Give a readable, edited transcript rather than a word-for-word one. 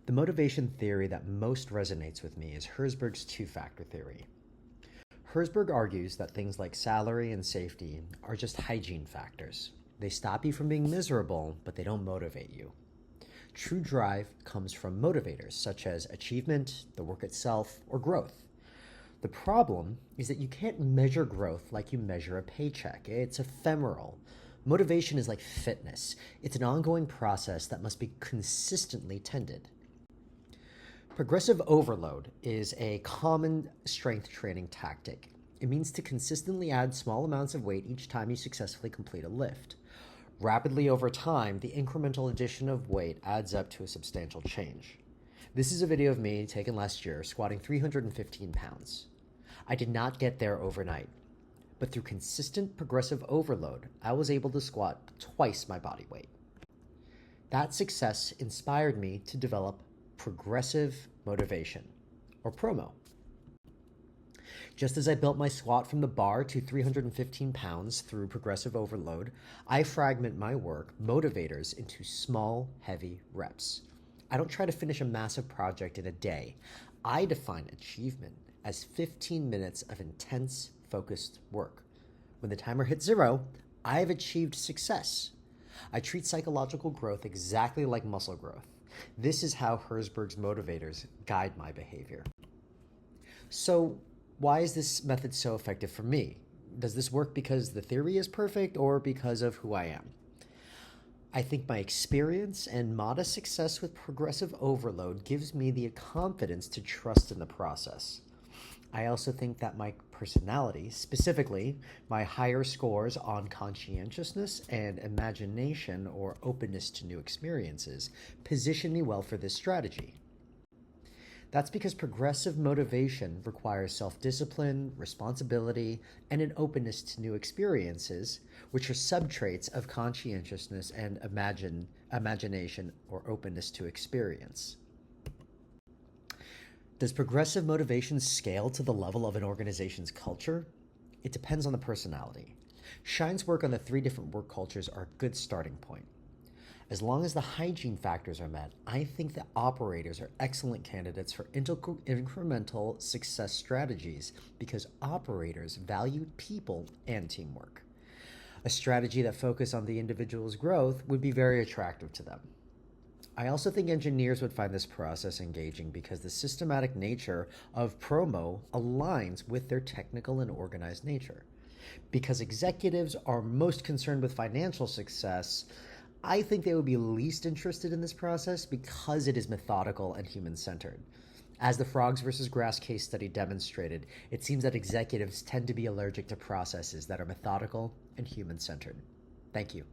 The motivation theory that most resonates with me is Herzberg's two-factor theory. Herzberg argues that things like salary and safety are just hygiene factors. They stop you from being miserable, but they don't motivate you. True drive comes from motivators such as achievement, the work itself, or growth. The problem is that you can't measure growth like you measure a paycheck. It's ephemeral. Motivation is like fitness. It's an ongoing process that must be consistently tended. Progressive overload is a common strength training tactic. It means to consistently add small amounts of weight each time you successfully complete a lift. Rapidly over time, the incremental addition of weight adds up to a substantial change. This is a video of me taken last year squatting 315 pounds. I did not get there overnight, but through consistent progressive overload, I was able to squat twice my body weight. That success inspired me to develop progressive motivation, or PROMO. Just as I built my squat from the bar to 315 pounds through progressive overload, I fragment my work, motivators, into small, heavy reps. I don't try to finish a massive project in a day. I define achievement as 15 minutes of intense, focused work. When the timer hits 0, I have achieved success. I treat psychological growth exactly like muscle growth. This is how Herzberg's motivators guide my behavior. So, why is this method so effective for me? Does this work because the theory is perfect or because of who I am? I think my experience and modest success with progressive overload gives me the confidence to trust in the process. I also think that my personality, specifically my higher scores on conscientiousness and imagination or openness to new experiences, position me well for this strategy. That's because progressive motivation requires self-discipline, responsibility, and an openness to new experiences, which are subtraits of conscientiousness and imagination or openness to experience. Does progressive motivation scale to the level of an organization's culture? It depends on the personality. Shine's work on the 3 different work cultures are a good starting point. As long as the hygiene factors are met, I think that operators are excellent candidates for incremental success strategies because operators value people and teamwork. A strategy that focuses on the individual's growth would be very attractive to them. I also think engineers would find this process engaging because the systematic nature of PROMO aligns with their technical and organized nature. Because executives are most concerned with financial success, I think they would be least interested in this process because it is methodical and human-centered. As the frogs versus grass case study demonstrated, it seems that executives tend to be allergic to processes that are methodical and human-centered. Thank you.